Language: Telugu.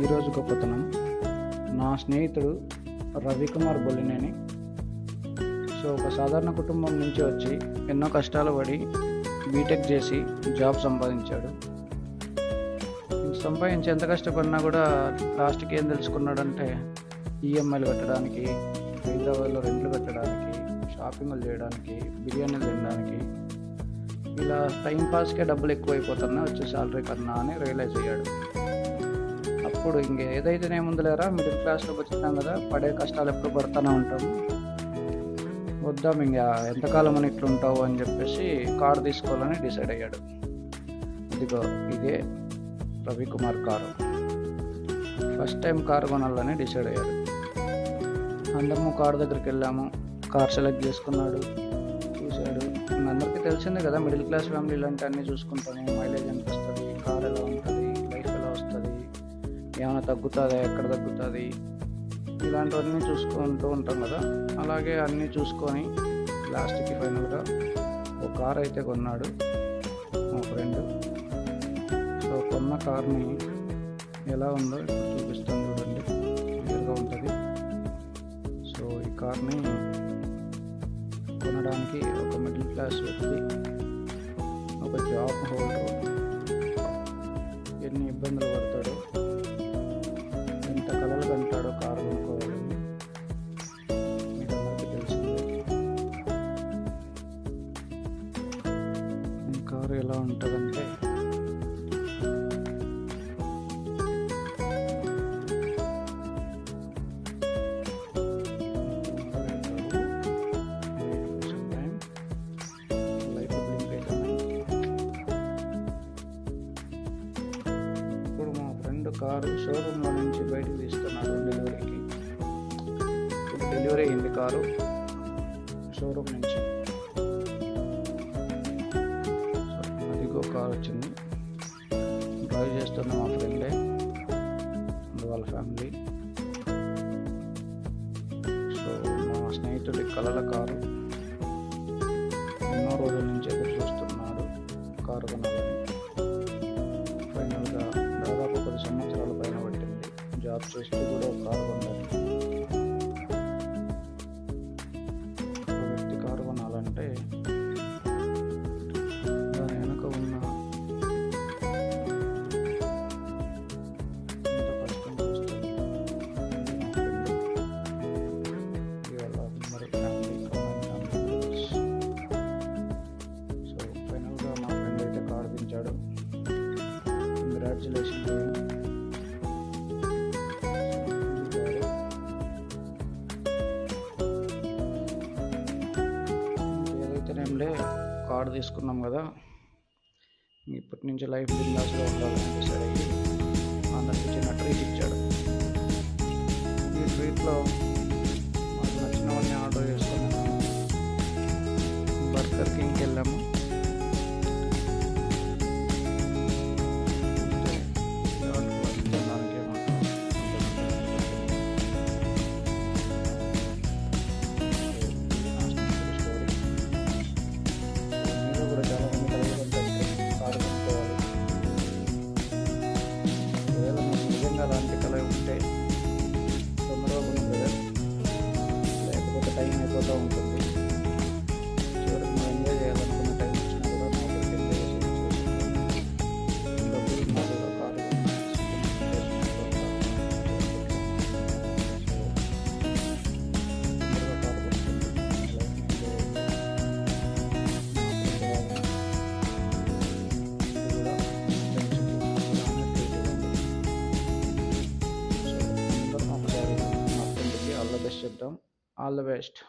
ఈరోజు గొప్పతనం. నా స్నేహితుడు రవికుమార్ బొలినేని. ఒక సాధారణ కుటుంబం నుంచి వచ్చి ఎన్నో కష్టాలు పడి బీటెక్ చేసి జాబ్ సంపాదించాడు. సంపాదించి ఎంత కష్టపడినా కూడా లాస్ట్కి ఏం తెలుసుకున్నాడంటే ఈఎంఐలు కట్టడానికి, హైదరాబాద్లో రెంట్లు కట్టడానికి, షాపింగ్లు చేయడానికి, బిర్యానీలు తినడానికి, ఇలా టైంపాస్కే డబ్బులు ఎక్కువైపోతున్నా వచ్చే శాలరీ కన్నా అని రియలైజ్ అయ్యాడు. అప్పుడు ఏదైతేనేముందులేరా, మిడిల్ క్లాస్లో బతుకుతాం కదా, పడే కష్టాలు ఎప్పుడు పడుతూనే ఉంటాము, వద్దాం ఎంతకాలం అని ఇట్లుంటావు అని చెప్పేసి కారు తీసుకోవాలని డిసైడ్ అయ్యాడు. ఇదిగో ఇదే Ravikumar car. First time car కొనాలని డిసైడ్ అయ్యాడు. అందరము కారు దగ్గరికి వెళ్ళాము, కార్ సెలెక్ట్ చేసుకున్నాడు, చూశాడు. అందరికీ తెలిసిందే కదా, మిడిల్ క్లాస్ ఫ్యామిలీలు అంటే అన్నీ చూసుకుంటాము. మైలేజ్ ఎంత వస్తుంది, కార్ ఎలా ఉంటుంది, లైఫ్ ఎలా వస్తుంది, ఏమైనా తగ్గుతుందా, ఎక్కడ తగ్గుతుంది, ఇలాంటివన్నీ చూసుకుంటూ ఉంటాం కదా. అలాగే అన్నీ చూసుకొని లాస్ట్కి ఫైనల్గా ఒక కార్ అయితే కొన్నాడు మా ఫ్రెండ్. కొన్న కార్ని ఎలా ఉందో ఇప్పుడు చూపిస్తాను, చూడండి, క్లియర్గా ఉంటుంది. ఈ కార్ని కొనడానికి ఒక మిడిల్ క్లాస్ వ్యక్తి, ఒక జాబ్ హోల్డర్ ఎన్ని ఇబ్బందులు పడతాడో, ఎంత కలలు కంటాడో కారు కొనుక్కోవాలని మీకు అందరికీ తెలిసిందే. ఈ కారు ఎలా ఉంటుందంటే, కారు షోరూంలో నుంచి బయటకు తీస్తున్నాడు డెలివరీకి. ఇప్పుడు డెలివరీ అయింది కారు షోరూమ్ నుంచి. అదిగో కారు వచ్చింది. డ్రైవ్ చేస్తున్న మా ఫ్రెండే, వాళ్ళ ఫ్యామిలీ. మా స్నేహితుడి కలల కారు. ఎన్నో రోజుల నుంచి ఎదురు చూస్తున్నాడు కారు కొనాలని. ఫైనల్గా దాదాపు 10 సంవత్సరాల పైన పట్టింది. జాబ్ చేస్తూ కూడా ఒక కారు కొన్నాడు. ఒక వ్యక్తి కారు కొనాలంటే దాని వెనక ఉన్న ఎంతో కష్టం చూస్తుంది. ఇవాళ మరి ఫ్యామిలీ మెంబర్స్. ఫైనల్గా మా ఫ్రెండ్ అయితే కారు దించాడు. కంగ్రాచులేషన్. ఏదైతేనేంలే, కారు తీసుకున్నాం కదా, ఇప్పటి నుంచి లైఫ్ బిందాస్గా ఉండాలని డిసైడ్ అయ్యి అందరికి చిన్న ట్రీట్ ఇచ్చాడు. ఈ ట్రీట్లో మాకు నచ్చినవన్నీ ఆర్డర్ చేసుకున్నాము. బర్గర్ కింగ్కి వెళ్ళాము. అలాంటి కళ ఉంటే తొందరగా కొనుక్కోలేదు, లేకపోతే టైం అయిపోతూ ఉంటుంది. చివరికి మనం ఎంజాయ్ చేయాలనుకున్న టైం వచ్చినా కూడా మా ఊరికి ఎంజాయ్ చేసి డబ్బులు మాలో కారు చెప్తాం. All the best.